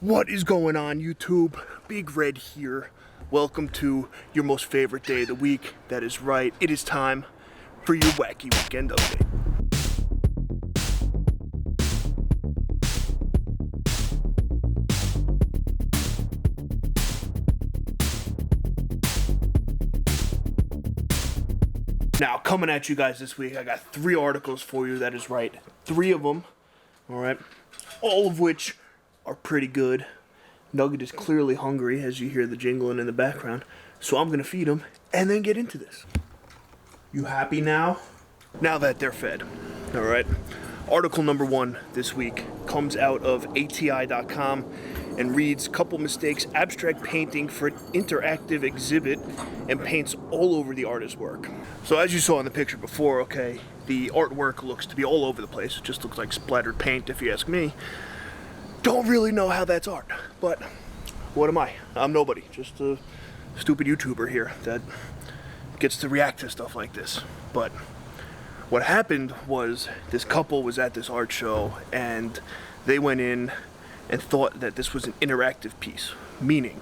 What is going on, YouTube? Big Red here. Welcome to your most favorite day of the week. That is right, it is time for your wacky weekend update. Now, coming at you guys this week, I got 3 articles for you. That is right, 3 of them. All right, all of which are pretty good. Nugget is clearly hungry, as you hear the jingling in the background. So I'm gonna feed him and then get into this. You happy now? Now that they're fed. All right. Article number 1 this week comes out of ATI.com and reads, "Couple mistakes abstract painting for an interactive exhibit and paints all over the artist's work." So as you saw in the picture before, okay, the artwork looks to be all over the place. It just looks like splattered paint, if you ask me. Don't really know how that's art, but what am I? I'm nobody, just a stupid YouTuber here that gets to react to stuff like this. But what happened was this couple was at this art show and they went in and thought that this was an interactive piece, meaning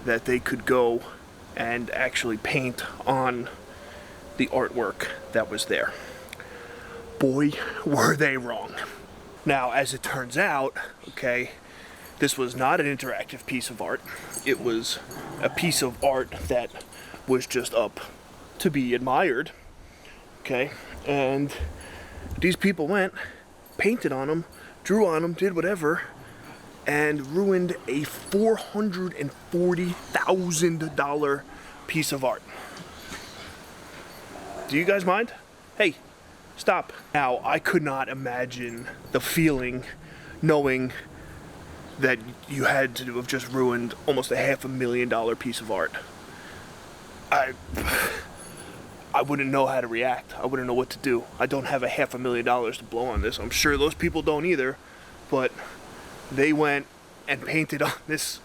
that they could go and actually paint on the artwork that was there. Boy, were they wrong. Now, as it turns out, okay, this was not an interactive piece of art. It was a piece of art that was just up to be admired, okay? And these people went, painted on them, drew on them, did whatever, and ruined a $440,000 piece of art. Do you guys mind? Hey, stop. Now, I could not imagine the feeling knowing that you had to have just ruined almost a $500,000 piece of art. I wouldn't know how to react. I wouldn't know what to do. I don't have a $500,000 to blow on this. I'm sure those people don't either, but they went and painted on this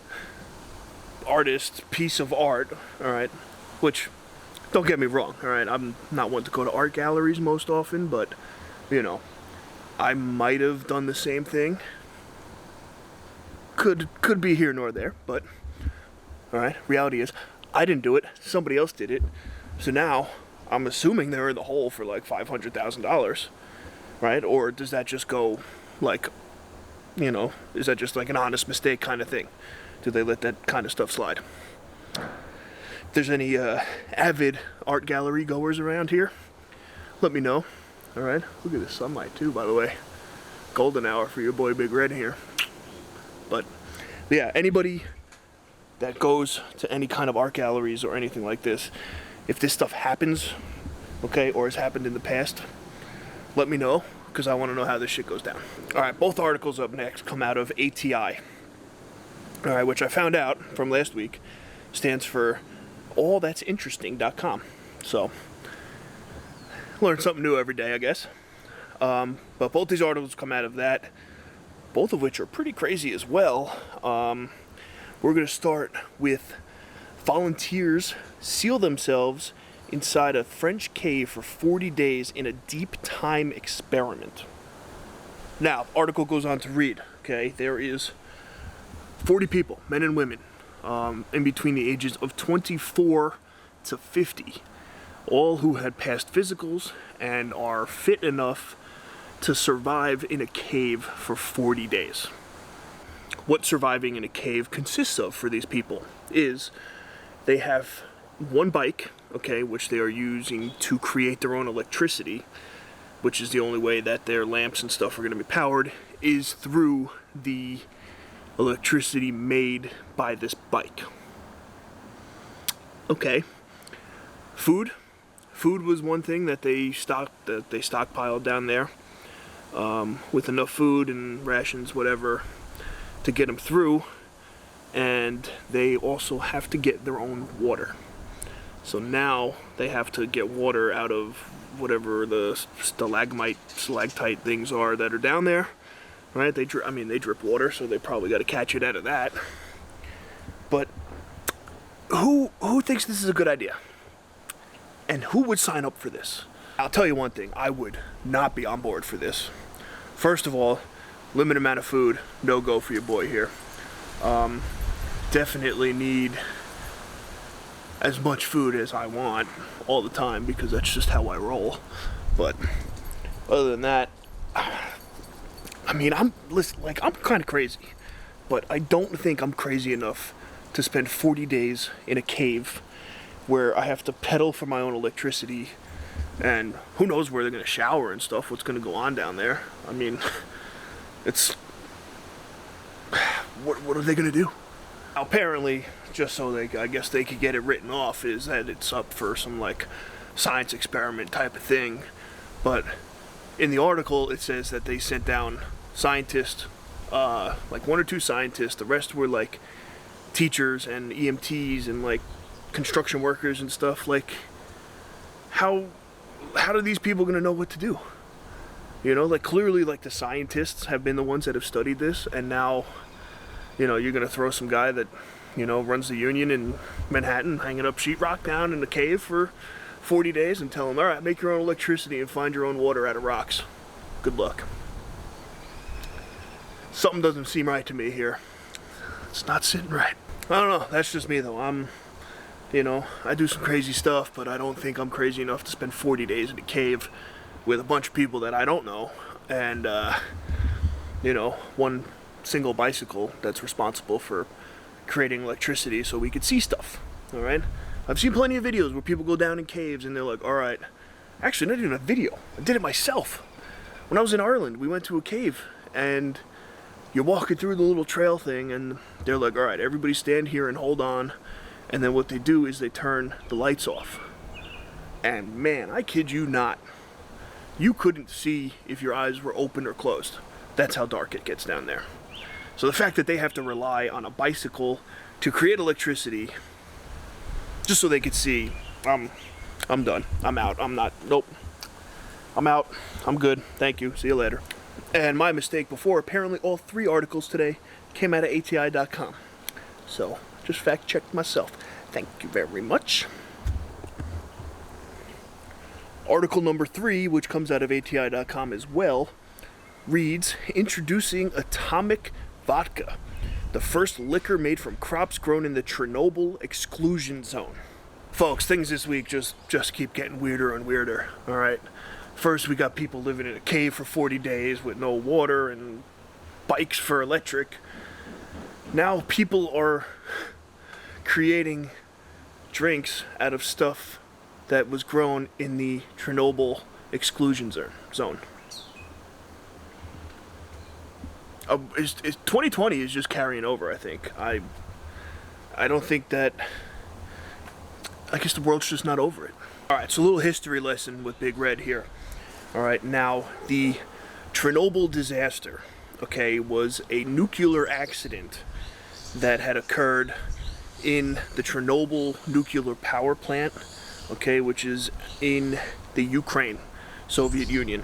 artist's piece of art, all right, which, don't get me wrong, all right, I'm not one to go to art galleries most often, but, you know, I might have done the same thing. Could be here nor there, but, all right, reality is, I didn't do it, somebody else did it, so now, I'm assuming they're in the hole for like $500,000, right, or does that just go, like, you know, is that just like an honest mistake kind of thing? Do they let that kind of stuff slide? If there's any avid art gallery goers around here, let me know. All right, look at the sunlight too, by the way. Golden hour for your boy Big Red here. But yeah, anybody that goes to any kind of art galleries or anything like this, if this stuff happens, okay, or has happened in the past, let me know, because I want to know how this shit goes down. All right, both articles up next come out of ATI, all right, which I found out from last week stands for allthat'sinteresting.com. So, learn something new every day, I guess. But both these articles come out of that, both of which are pretty crazy as well. We're going to start with volunteers seal themselves inside a French cave for 40 days in a deep time experiment. Now, article goes on to read, okay, there is 40 people, men and women, in between the ages of 24 to 50, all who had passed physicals and are fit enough to survive in a cave for 40 days. What surviving in a cave consists of for these people is they have one bike, okay, which they are using to create their own electricity, which is the only way that their lamps and stuff are going to be powered, is through the electricity made by this bike. Okay. Food was one thing that they stockpiled down there, with enough food and rations, whatever, to get them through. And they also have to get their own water. So now they have to get water out of whatever the stalagmite things are that are down there, right? They drip water, so they probably got to catch it out of that. But who thinks this is a good idea? And who would sign up for this? I'll tell you one thing, I would not be on board for this. First of all, limited amount of food, no go for your boy here. Definitely need as much food as I want all the time because that's just how I roll. But other than that, I mean, I'm kind of crazy, but I don't think I'm crazy enough to spend 40 days in a cave where I have to pedal for my own electricity, and who knows where they're gonna shower and stuff, what's gonna go on down there. I mean, it's, what are they gonna do? Apparently, just so I guess they could get it written off, is that it's up for some like science experiment type of thing. But in the article it says that they sent down scientists, like 1 or 2 scientists. The rest were like teachers and EMTs and like construction workers and stuff. Like, how are these people gonna know what to do? You know, like clearly like the scientists have been the ones that have studied this, and now, you know, you're gonna throw some guy that, you know, runs the union in Manhattan hanging up sheetrock down in the cave for 40 days and tell him, all right, make your own electricity and find your own water out of rocks. Good luck. Something doesn't seem right to me here. It's not sitting right. I don't know, that's just me though. You know, I do some crazy stuff, but I don't think I'm crazy enough to spend 40 days in a cave with a bunch of people that I don't know, and, you know, one single bicycle that's responsible for creating electricity so we could see stuff, alright? I've seen plenty of videos where people go down in caves and they're like, alright, actually not even a video, I did it myself. When I was in Ireland, we went to a cave, and you're walking through the little trail thing, and they're like, alright, everybody stand here and hold on, and then what they do is they turn the lights off. And man, I kid you not, you couldn't see if your eyes were open or closed. That's how dark it gets down there. So the fact that they have to rely on a bicycle to create electricity just so they could see, I'm done. I'm out. Nope. I'm out. I'm good. Thank you. See you later. And my mistake before, apparently all 3 articles today came out of ATI.com. So, just fact checked myself. Thank you very much. Article number 3, which comes out of ATI.com as well, reads, introducing atomic vodka, the first liquor made from crops grown in the Chernobyl exclusion zone. Folks, things this week just keep getting weirder and weirder, alright? First we got people living in a cave for 40 days with no water and bikes for electric. Now people are creating drinks out of stuff that was grown in the Chernobyl exclusion zone. 2020 is just carrying over, I think. I don't think that... I guess the world's just not over it. Alright, so a little history lesson with Big Red here. Alright, now, the Chernobyl disaster, okay, was a nuclear accident that had occurred in the Chernobyl nuclear power plant, okay, which is in the Ukraine, Soviet Union.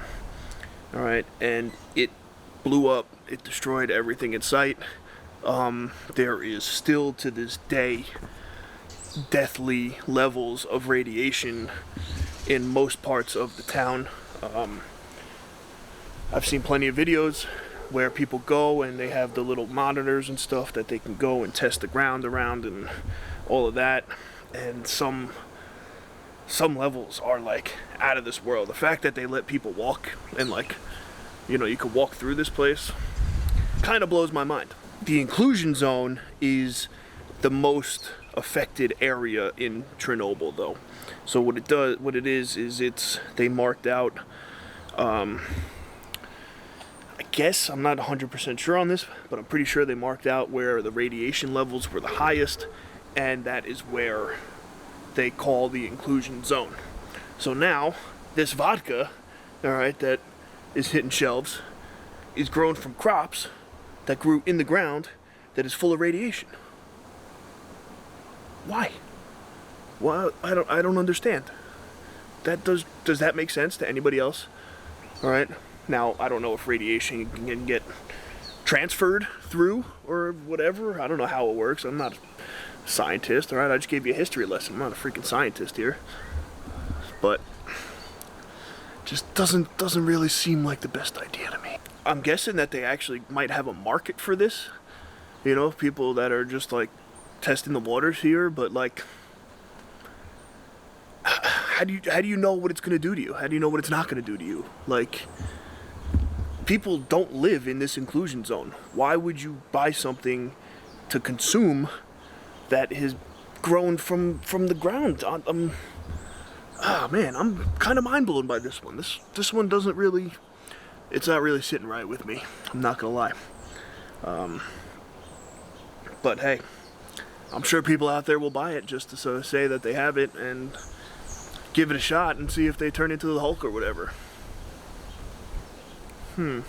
Alright, and it blew up. It destroyed everything in sight. There is still to this day deathly levels of radiation in most parts of the town. I've seen plenty of videos where people go and they have the little monitors and stuff that they can go and test the ground around and all of that, and some levels are like out of this world. The fact that they let people walk and, like, you know, you could walk through this place kind of blows my mind. The inclusion zone is the most affected area in Chernobyl, though. So what it is they marked out, I guess, I'm not 100% sure on this, but I'm pretty sure they marked out where the radiation levels were the highest, and that is where they call the inclusion zone. So now, this vodka, alright, that is hitting shelves, is grown from crops that grew in the ground that is full of radiation. Why? Well, I don't understand. Does that make sense to anybody else? All right. Now, I don't know if radiation can get transferred through or whatever. I don't know how it works. I'm not a scientist. All right. I just gave you a history lesson. I'm not a freaking scientist here. But just doesn't really seem like the best idea to me. I'm guessing that they actually might have a market for this, you know, people that are just like testing the waters here, but like, how do you know what it's gonna do to you? How do you know what it's not gonna do to you? Like, people don't live in this inclusion zone. Why would you buy something to consume that is grown from the ground? Man, I'm kind of mind blown by this one. This one doesn't really, it's not really sitting right with me. I'm not gonna lie. But hey, I'm sure people out there will buy it just to sort of say that they have it and give it a shot and see if they turn into the Hulk or whatever. Some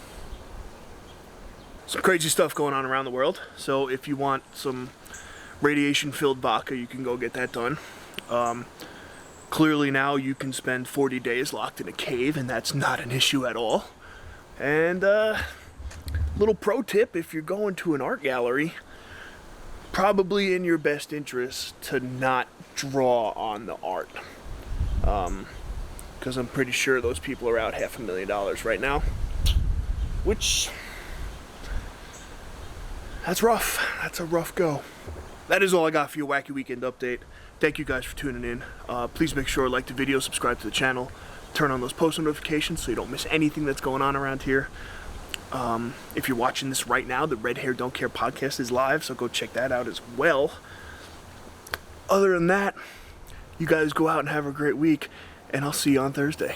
crazy stuff going on around the world. So if you want some radiation-filled vodka, you can go get that done. Clearly now you can spend 40 days locked in a cave, and that's not an issue at all. And little pro tip, if you're going to an art gallery, probably in your best interest to not draw on the art. Because I'm pretty sure those people are out $500,000 right now. Which, that's rough. That's a rough go. That is all I got for your Wacky Weekend update. Thank you guys for tuning in. Please make sure to like the video, subscribe to the channel, turn on those post notifications so you don't miss anything that's going on around here. If you're watching this right now, the Red Hair Don't Care podcast is live, so go check that out as well. Other than that, you guys go out and have a great week, and I'll see you on Thursday.